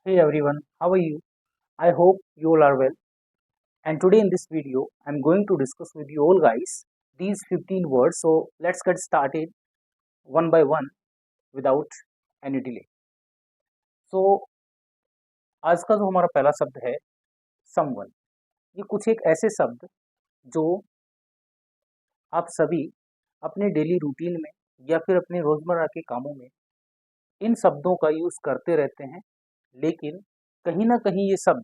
Hey everyone, how are you? I hope you all are well. And today in this video, I'm going to discuss with you all guys these 15 words. So let's get started one by one without any delay. So आज का जो हमारा पहला शब्द है someone, ये कुछ एक ऐसे शब्द जो आप सभी अपने डेली रूटीन में या फिर अपने रोजमर्रा के कामों में इन शब्दों का यूज करते रहते हैं, लेकिन कहीं ना कहीं ये शब्द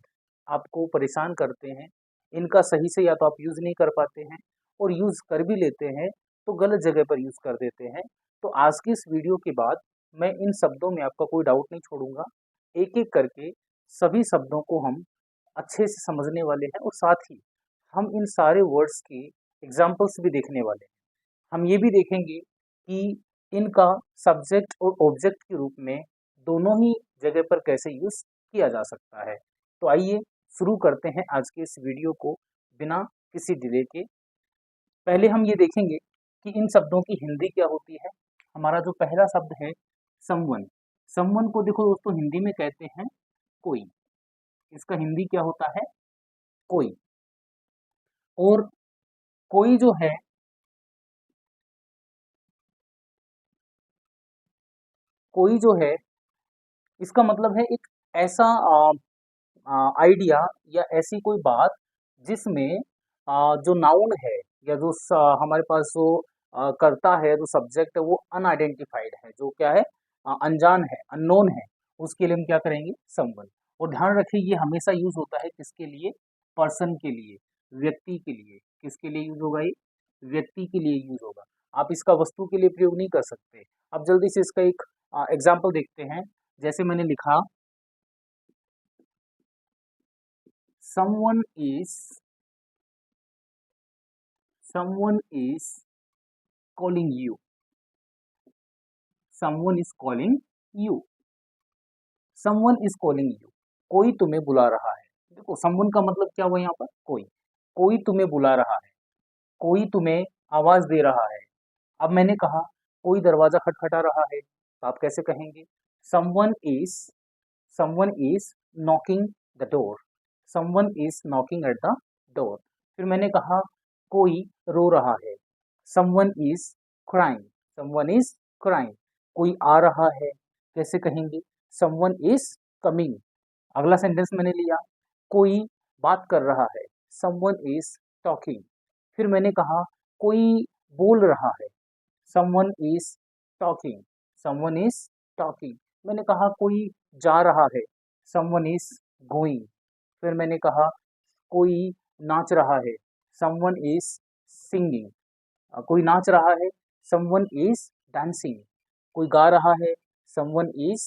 आपको परेशान करते हैं। इनका सही से या तो आप यूज नहीं कर पाते हैं और यूज कर भी लेते हैं तो गलत जगह पर यूज कर देते हैं। तो आज की इस वीडियो के बाद मैं इन शब्दों में आपका कोई डाउट नहीं छोड़ूंगा। एक एक करके सभी शब्दों को हम अच्छे से समझने वाले हैं और साथ ही हम इन सारे वर्ड्स की एग्जाम्पल्स भी देखने वाले हैं। हम ये भी देखेंगे कि इनका सब्जेक्ट और ऑब्जेक्ट के रूप में दोनों ही जगह पर कैसे यूज किया जा सकता है। तो आइए शुरू करते हैं आज के इस वीडियो को बिना किसी डिले के। पहले हम ये देखेंगे कि इन शब्दों की हिंदी क्या होती है। हमारा जो पहला शब्द है समवन, समवन को देखो दोस्तों हिंदी में कहते हैं कोई। इसका हिंदी क्या होता है? कोई। और कोई जो है, कोई जो है इसका मतलब है एक ऐसा आइडिया या ऐसी कोई बात जिसमें जो नाउन है या जो हमारे पास जो करता है, जो सब्जेक्ट है वो अनआइडेंटिफाइड है, जो क्या है, अनजान है, अननोन है, उसके लिए हम क्या करेंगे? समवन। और ध्यान रखिए ये हमेशा यूज होता है किसके लिए? पर्सन के लिए, व्यक्ति के लिए। किसके लिए यूज होगा ये? व्यक्ति के लिए यूज होगा। आप इसका वस्तु के लिए प्रयोग नहीं कर सकते। अब जल्दी से इसका एक एग्जाम्पल देखते हैं। जैसे मैंने लिखा someone is someone is calling you, someone is calling you, someone is calling you, कोई तुम्हें बुला रहा है। देखो someone का मतलब क्या हुआ यहाँ पर? कोई। कोई तुम्हें बुला रहा है, कोई तुम्हें आवाज दे रहा है। अब मैंने कहा कोई दरवाजा खटखटा रहा है, तो आप कैसे कहेंगे? someone is someone is knocking the door, someone is knocking at the door। फिर मैंने कहा कोई रो रहा है, someone is crying, someone is crying। कोई आ रहा है, कैसे कहेंगे? someone is coming। अगला सेंटेंस मैंने लिया, कोई बात कर रहा है, someone is talking। फिर मैंने कहा कोई बोल रहा है, someone is talking, someone is talking। मैंने कहा कोई जा रहा है, someone is going। फिर मैंने कहा कोई नाच रहा है, someone is singing। कोई नाच रहा है, someone is dancing। कोई गा रहा है, someone is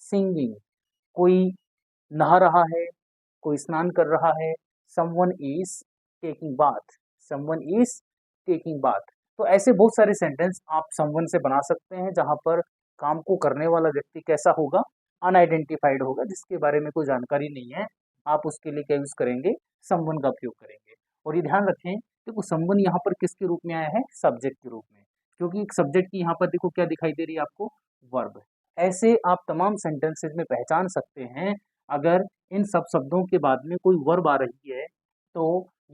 singing। कोई नहा रहा है, कोई स्नान कर रहा है, someone is taking bath, someone is taking bath। तो ऐसे बहुत सारे सेंटेंस आप someone से बना सकते हैं जहां पर काम को करने वाला व्यक्ति कैसा होगा? अनआइडेंटिफाइड होगा, जिसके बारे में कोई जानकारी नहीं है। आप उसके लिए क्या यूज करेंगे? someone का प्रयोग करेंगे। और ये ध्यान रखें, देखो someone यहाँ पर किसके रूप में आया है? सब्जेक्ट के रूप में, क्योंकि एक सब्जेक्ट की यहाँ पर देखो क्या दिखाई दे रही है आपको? वर्ब। ऐसे आप तमाम सेंटेंसेज में पहचान सकते हैं। अगर इन सब शब्दों के बाद में कोई वर्ब आ रही है तो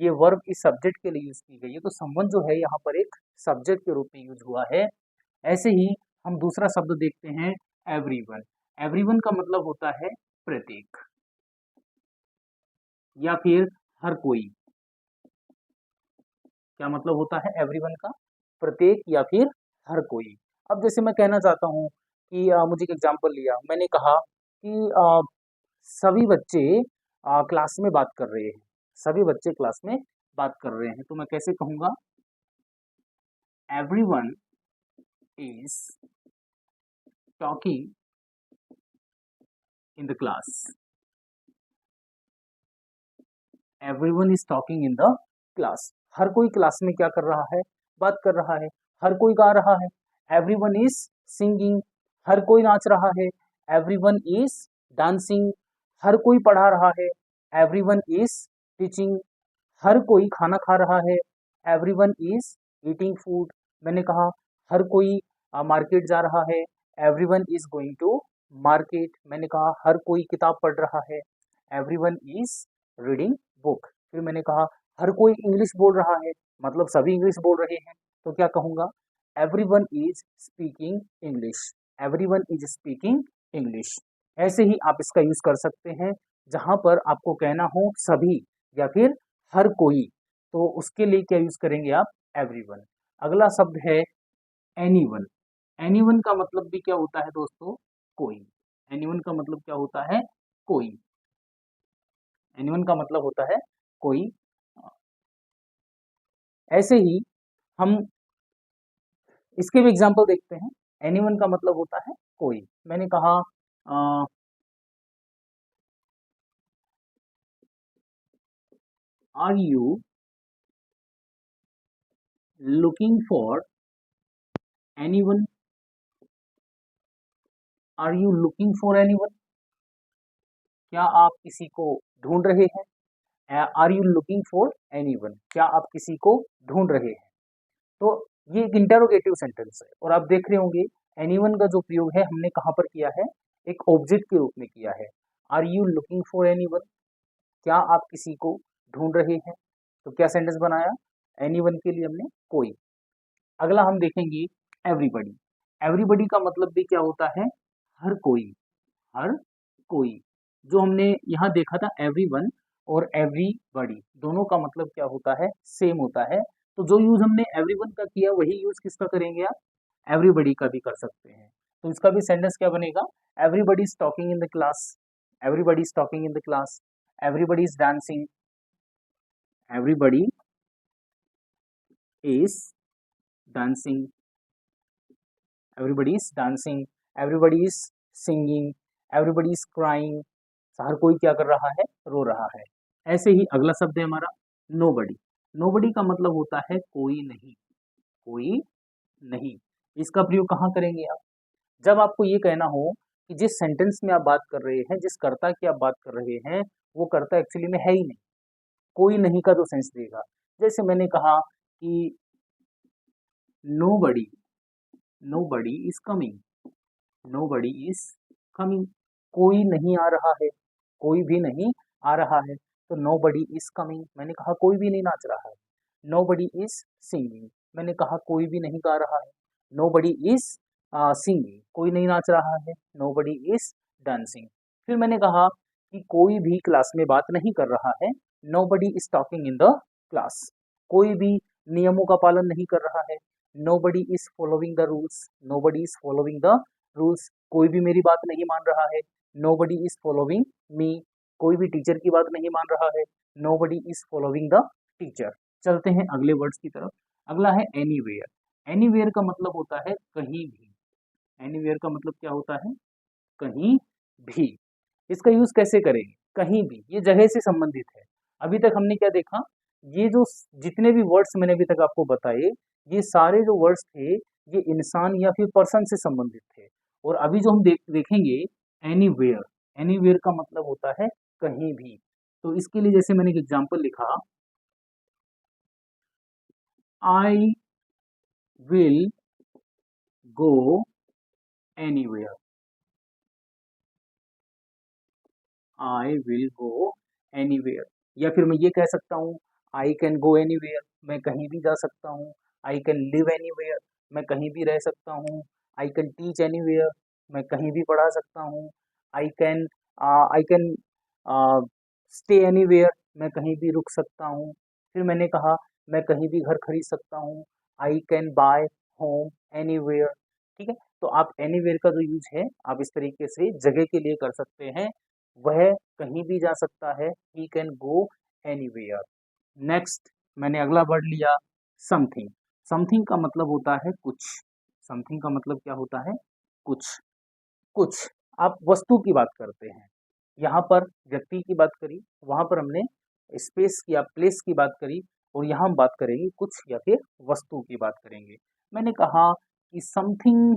ये वर्ब इस सब्जेक्ट के लिए यूज की गई है, तो समवन जो है यहाँ पर एक सब्जेक्ट के रूप में यूज हुआ है। ऐसे ही हम दूसरा शब्द देखते हैं एवरीवन। एवरीवन का मतलब होता है प्रत्येक या फिर हर कोई। क्या मतलब होता है एवरीवन का? प्रत्येक या फिर हर कोई। अब जैसे मैं कहना चाहता हूँ कि मुझे एक एग्जांपल लिया, मैंने कहा कि सभी बच्चे क्लास में बात कर रहे हैं, सभी बच्चे क्लास में बात कर रहे हैं, तो मैं कैसे कहूंगा? Everyone is talking in the class, everyone is talking in the class. हर कोई क्लास में क्या कर रहा है? बात कर रहा है। हर कोई गा रहा है, एवरीवन इज सिंगिंग। हर कोई नाच रहा है, एवरीवन इज डांसिंग। हर कोई पढ़ा रहा है, एवरीवन इज टीचिंग। हर कोई खाना खा रहा है, एवरीवन इज ईटिंग फूड। मैंने कहा हर कोई मार्केट जा रहा है, everyone is going to market, मैंने कहा हर कोई किताब पढ़ रहा है, एवरीवन इज रीडिंग बुक। फिर मैंने कहा हर कोई इंग्लिश बोल रहा है, मतलब सभी इंग्लिश बोल रहे हैं, तो क्या कहूँगा, everyone is speaking English, everyone is speaking English. ऐसे ही आप इसका यूज कर सकते हैं जहां पर आपको कहना हो सभी या फिर हर कोई, तो उसके लिए क्या यूज करेंगे आप, एवरीवन। अगला शब्द है एनीवन। एनीवन का मतलब भी क्या होता है दोस्तों, कोई। एनीवन का मतलब क्या होता है, कोई। एनीवन का मतलब होता है कोई। ऐसे ही हम इसके भी एग्जाम्पल देखते हैं। एनीवन का मतलब होता है कोई। मैंने कहा are you looking for anyone, are you looking for anyone, क्या आप किसी को ढूंढ रहे हैं, are you looking for anyone, क्या आप किसी को ढूंढ रहे हैं। तो ये एक इंटरोगेटिव सेंटेंस है और आप देख रहे होंगे एनीवन का जो प्रयोग है हमने कहाँ पर किया है, एक ऑब्जेक्ट के रूप में किया है। Are you looking for anyone, क्या आप किसी को ढूंढ रहे हैं, तो क्या सेंटेंस बनाया, एनीवन के लिए हमने कोई। अगला हम देखेंगे एवरीबडी। एवरीबडी का मतलब भी क्या होता है, हर कोई, हर कोई। जो हमने यहाँ देखा था एवरीवन और एवरीबडी दोनों का मतलब क्या होता है, सेम होता है। तो जो यूज हमने एवरीवन का किया वही यूज किसका करेंगे आप, एवरीबडी का भी कर सकते हैं। तो इसका भी सेंटेंस क्या बनेगा, everybody is talking in the class, everybody is talking in the class, everybody is dancing, everybody is dancing, everybody is dancing, everybody is singing, everybody is crying, हर कोई क्या कर रहा है, रो रहा है। ऐसे ही अगला शब्द है हमारा नोबडी। नोबडी का मतलब होता है कोई नहीं, कोई नहीं। इसका प्रयोग कहाँ करेंगे आप, जब आपको ये कहना हो कि जिस सेंटेंस में आप बात कर रहे हैं, जिस कर्ता की आप बात कर रहे हैं, वो कर्ता एक्चुअली में है ही नहीं, कोई नहीं का जो सेंस देगा। जैसे मैंने कहा कि nobody, nobody is coming, nobody is coming, कोई नहीं आ रहा है, कोई भी नहीं आ रहा है। तो नोबडी इज कमिंग, मैंने कहा कोई भी नहीं नाच रहा है। नोबडी इज सिंगिंग, मैंने कहा कोई भी नहीं गा रहा है। नोबडी इज सिंगिंग, कोई नहीं नाच रहा है। Nobody is dancing. फिर मैंने कहा कि कोई भी क्लास में बात नहीं कर रहा है। Nobody is talking in the class, कोई भी नियमों का पालन नहीं कर रहा है। Nobody is following the rules, nobody is following the rules, कोई भी मेरी बात नहीं मान रहा है। नोबडी इज फॉलोइंग मी, कोई भी टीचर की बात नहीं मान रहा है। Nobody is following the teacher. चलते हैं अगले वर्ड्स की तरफ। अगला है एनीवेयर। एनीवेयर का मतलब होता है कहीं भी। एनीवेयर का मतलब क्या होता है, कहीं भी। इसका यूज कैसे करेंगे, कहीं भी, ये जगह से संबंधित है। अभी तक हमने क्या देखा, ये जो जितने भी वर्ड्स मैंने अभी तक आपको बताए, ये सारे जो वर्ड्स थे ये इंसान या फिर पर्सन से संबंधित थे। और अभी जो हम देखेंगे एनीवेयर, एनीवेयर का मतलब होता है कहीं भी। तो इसके लिए जैसे मैंने एक एग्जांपल लिखा, I will go anywhere, I will go anywhere. या फिर मैं ये कह सकता हूँ आई कैन गो एनीवेयर, मैं कहीं भी जा सकता हूँ। आई कैन लिव एनीवेयर, मैं कहीं भी रह सकता हूँ। आई कैन टीच एनीवेयर, मैं कहीं भी पढ़ा सकता हूँ। आई कैन स्टे एनीवेयर, मैं कहीं भी रुक सकता हूँ। फिर मैंने कहा मैं कहीं भी घर खरीद सकता हूँ। I can buy home anywhere. ठीक है, तो आप एनीवेयर का जो यूज है आप इस तरीके से जगह के लिए कर सकते हैं, वह कहीं भी जा सकता है, he can go anywhere. Next मैंने अगला वर्ड लिया समथिंग। समथिंग का मतलब होता है कुछ। समथिंग का मतलब क्या होता है, कुछ। कुछ, आप वस्तु की बात करते हैं, यहाँ पर व्यक्ति की बात करी, वहां पर हमने स्पेस की या प्लेस की बात करी, और यहाँ हम बात करेंगे कुछ या फिर वस्तु की बात करेंगे। मैंने कहा कि समथिंग,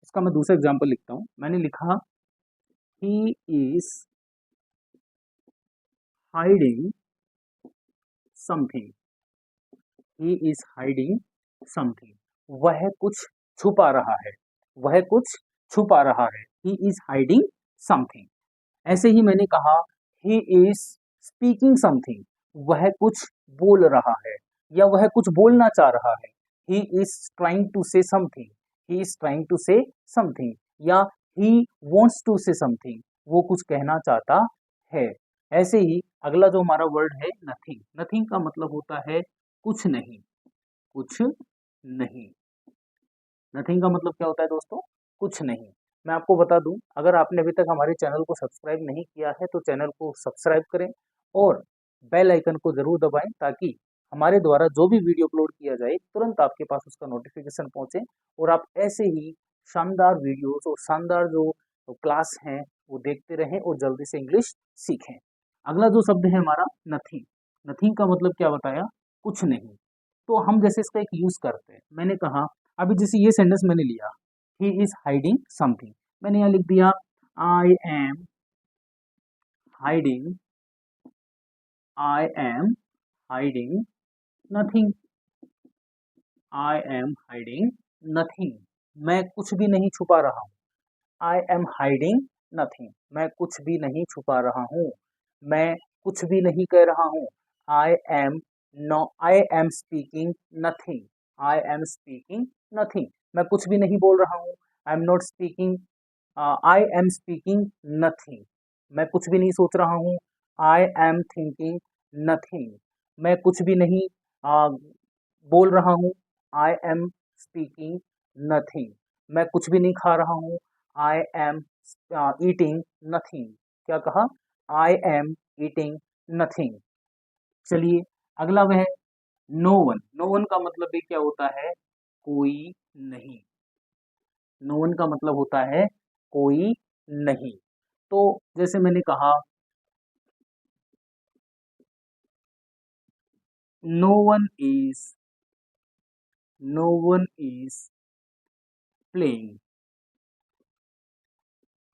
इसका मैं दूसरा एग्जांपल लिखता हूँ। मैंने लिखा he is hiding something, he is hiding something, वह कुछ छुपा रहा है, वह कुछ छुपा रहा है। He is hiding something. ऐसे ही मैंने कहा ही इज स्पीकिंग समथिंग, वह कुछ बोल रहा है या वह कुछ बोलना चाह रहा है। He is trying to say something, he is trying to say something, या he wants to say something, वो कुछ कहना चाहता है। ऐसे ही अगला जो हमारा वर्ड है नथिंग। नथिंग का मतलब होता है कुछ नहीं, कुछ नहीं। नथिंग का मतलब क्या होता है दोस्तों? कुछ नहीं। मैं आपको बता दूं, अगर आपने अभी तक हमारे चैनल को सब्सक्राइब नहीं किया है तो चैनल को सब्सक्राइब करें और बेल आइकन को जरूर दबाएं, ताकि हमारे द्वारा जो भी वीडियो अपलोड किया जाए तुरंत आपके पास उसका नोटिफिकेशन पहुंचे और आप ऐसे ही शानदार वीडियोस और शानदार जो क्लास हैं वो देखते रहें और जल्दी से इंग्लिश सीखें। अगला जो शब्द है हमारा नथिंग। नथिंग का मतलब क्या बताया? कुछ नहीं। तो हम जैसे इसका एक यूज करते हैं, मैंने कहा अभी जैसे ये सेंटेंस मैंने लिया, ही इज हाइडिंग समथिंग, मैंने यहाँ लिख दिया I am hiding, I am hiding nothing, I M hiding nothing, मैं कुछ भी नहीं छुपा रहा हूँ। आई एम हाइडिंग नथिंग, मैं कुछ भी नहीं छुपा रहा हूँ, मैं कुछ भी नहीं कह रहा हूँ। I am no I am speaking nothing, I am speaking nothing, मैं कुछ भी नहीं बोल रहा हूँ। I am not speaking, I am speaking nothing, मैं कुछ भी नहीं सोच रहा हूँ। आई एम थिंकिंग नथिंग, मैं कुछ भी नहीं बोल रहा हूँ। आई एम स्पीकिंग नथिंग, मैं कुछ भी नहीं खा रहा हूँ। आई एम ईटिंग नथिंग, क्या कहा? I am eating nothing. चलिए अगला वह नो वन। नो वन का मतलब भी क्या होता है? कोई नहीं। नो वन का मतलब होता है कोई नहीं। तो जैसे मैंने कहा no one is, no one is playing,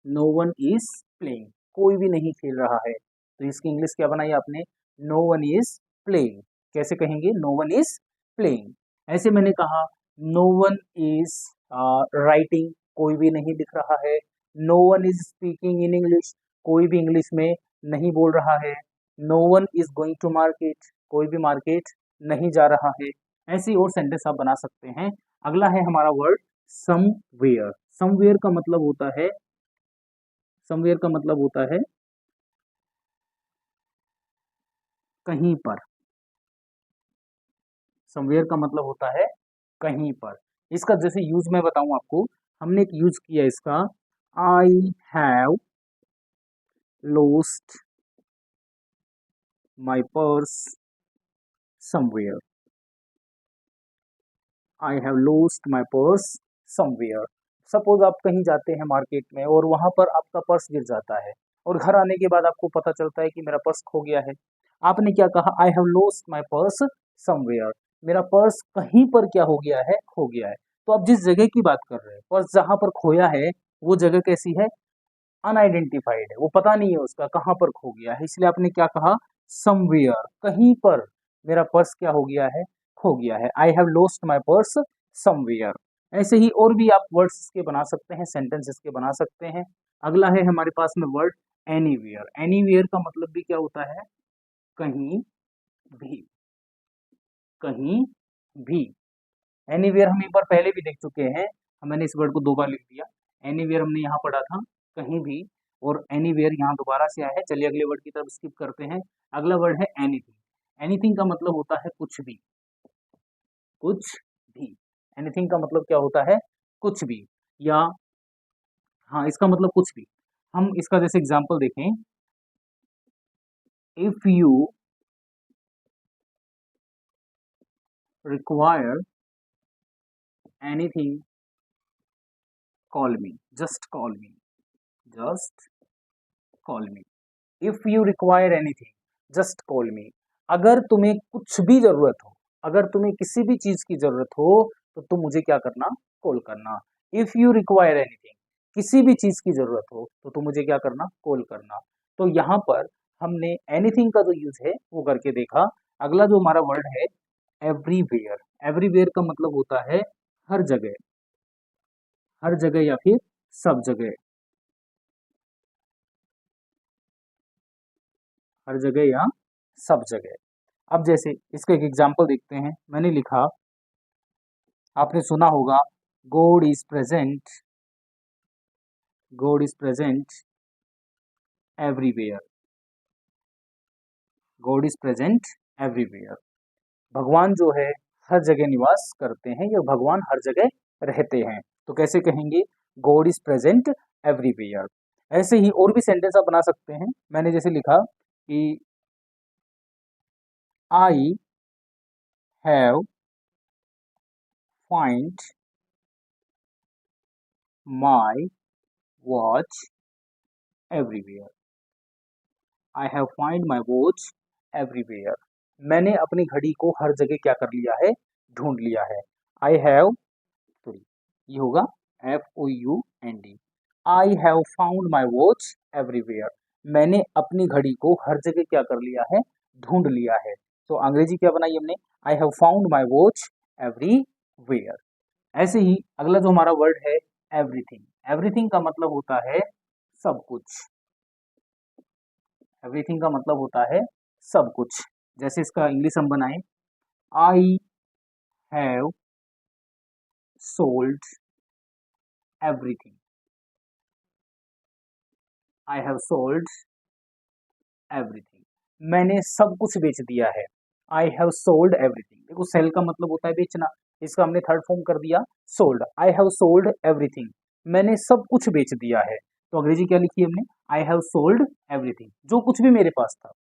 no one is playing, कोई भी नहीं खेल रहा है। तो इसकी इंग्लिश क्या बनाई आपने? No one is playing. कैसे कहेंगे? No one is playing. ऐसे मैंने कहा नो वन इज राइटिंग, कोई भी नहीं लिख रहा है। No one is speaking in English, कोई भी इंग्लिश में नहीं बोल रहा है। No one is going to market, कोई भी मार्केट नहीं जा रहा है। ऐसी और सेंटेंस आप बना सकते हैं। अगला है हमारा वर्ड समवेयर। समवेयर का मतलब होता है, समवेयर का मतलब होता है कहीं पर। समवेयर का मतलब होता है कहीं पर। इसका जैसे यूज मैं बताऊं आपको, हमने एक यूज किया इसका, I have lost my purse somewhere, I have lost my purse somewhere. Suppose आप कहीं जाते हैं मार्केट में और वहां पर आपका पर्स गिर जाता है और घर आने के बाद आपको पता चलता है कि मेरा पर्स खो गया है। आपने क्या कहा? I have lost my purse somewhere, मेरा पर्स कहीं पर क्या हो गया है? खो गया है। तो आप जिस जगह की बात कर रहे हैं, पर्स जहां पर खोया है वो जगह कैसी है? अनआइडेंटिफाइड है, वो पता नहीं है उसका कहाँ पर खो गया है। इसलिए आपने क्या कहा? समवेयर, कहीं पर मेरा पर्स क्या हो गया है? खो गया है। I have lost my purse somewhere. ऐसे ही और भी आप वर्ड्स इसके बना सकते हैं, सेंटेंस इसके बना सकते हैं। अगला है हमारे पास में वर्ड एनीवेयर। एनीवेयर का मतलब भी क्या होता है? कहीं भी, कहीं भी। एनीवेयर हम एक बार पहले भी देख चुके हैं, मैंने इस वर्ड को 2 बार लिख दिया। एनीवेयर हमने यहाँ पढ़ा था, कहीं भी, और एनीवेयर यहाँ दोबारा से आया है। चलिए अगले वर्ड की तरफ स्किप करते हैं। अगला वर्ड है एनीथिंग। एनीथिंग का मतलब होता है कुछ भी, कुछ भी। एनीथिंग का मतलब क्या होता है? कुछ भी, या हाँ इसका मतलब कुछ भी। हम इसका जैसे एग्जाम्पल देखें, if you require anything call me, just call me, just call me. If you require anything just call मी, अगर तुम्हें कुछ भी जरूरत हो, अगर तुम्हें किसी भी चीज की जरूरत हो तो तुम मुझे क्या करना? कॉल करना। इफ यू रिक्वायर एनीथिंग, किसी भी चीज की जरूरत हो तो तुम मुझे क्या करना? कॉल करना। तो यहाँ पर हमने एनीथिंग का जो यूज है वो करके देखा। अगला जो हमारा वर्ड है एवरीवेयर। एवरीवेयर का मतलब होता है हर जगह, हर जगह या फिर सब जगह, हर जगह या सब जगह। अब जैसे इसका एक एग्जांपल देखते हैं। मैंने लिखा, आपने सुना होगा, God is present, God is present everywhere, God is present everywhere. भगवान जो है हर जगह निवास करते हैं या भगवान हर जगह रहते हैं। तो कैसे कहेंगे, गॉड इज प्रेजेंट एवरीवेयर। ऐसे ही और भी सेंटेंस आप बना सकते हैं। मैंने जैसे लिखा कि I have find my watch everywhere, I have find my watch everywhere. मैंने अपनी घड़ी को हर जगह क्या कर लिया है, ढूंढ लिया है। आई हैव, सॉरी, ये होगा FOUND, I have found my watch everywhere. मैंने अपनी घड़ी को हर जगह क्या कर लिया है, ढूंढ लिया है। तो अंग्रेजी क्या बनाई हमने, I have found my watch everywhere. ऐसे ही अगला जो हमारा वर्ड है एवरीथिंग। एवरीथिंग का मतलब होता है सब कुछ, एवरीथिंग का मतलब होता है सब कुछ। जैसे इसका इंग्लिश हम बनाएं, I have sold everything, I have sold everything. मैंने सब कुछ बेच दिया है। I have sold everything. देखो सेल का मतलब होता है बेचना, इसका हमने थर्ड फॉर्म कर दिया sold. I have sold everything, मैंने सब कुछ बेच दिया है। तो अंग्रेजी क्या लिखी हमने, आई हैव सोल्ड एवरीथिंग, जो कुछ भी मेरे पास था,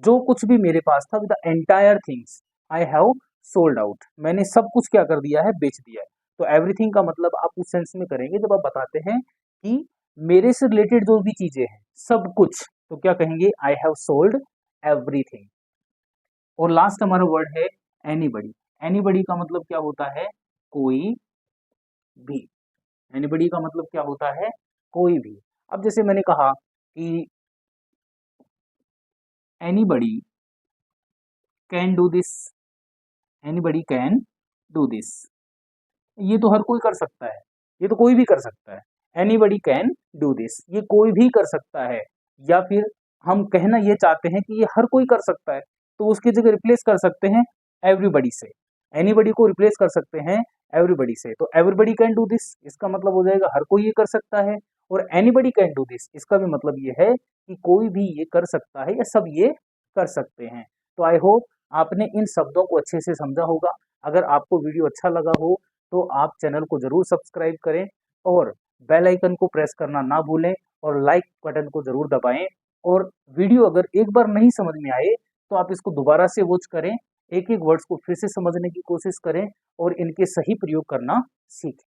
जो कुछ भी मेरे पास था, with the entire things I have sold out. मैंने सब कुछ क्या कर दिया है, बेच दिया है। तो एवरीथिंग का मतलब आप उस सेंस में करेंगे जब आप बताते हैं कि मेरे से रिलेटेड जो भी चीजें हैं सब कुछ, तो क्या कहेंगे, आई हैव सोल्ड एवरीथिंग। और लास्ट हमारा वर्ड है एनीबडी। एनीबडी का मतलब क्या होता है, कोई भी। एनीबडी का मतलब क्या होता है, कोई भी। अब जैसे मैंने कहा कि anybody can do this, anybody can do this, ये तो हर कोई कर सकता है, ये तो कोई भी कर सकता है। एनीबडी कैन डू दिस, ये कोई भी कर सकता है। या फिर हम कहना ये चाहते हैं कि ये हर कोई कर सकता है, तो उसकी जगह रिप्लेस कर सकते हैं एवरीबडी से। एनीबडी को रिप्लेस कर सकते हैं एवरीबडी से। तो एवरीबडी कैन डू दिस, इसका मतलब हो जाएगा हर कोई ये कर सकता है। और एनीबडी कैन डू दिस, इसका भी मतलब ये है कि कोई भी ये कर सकता है या सब ये कर सकते हैं। तो आई होप आपने इन शब्दों को अच्छे से समझा होगा। अगर आपको वीडियो अच्छा लगा हो तो आप चैनल को जरूर सब्सक्राइब करें और बेल आइकन को प्रेस करना ना भूलें और लाइक बटन को जरूर दबाएं। और वीडियो अगर एक बार नहीं समझ में आए तो आप इसको दोबारा से वॉच करें, एक एक वर्ड्स को फिर से समझने की कोशिश करें और इनके सही प्रयोग करना सीखें।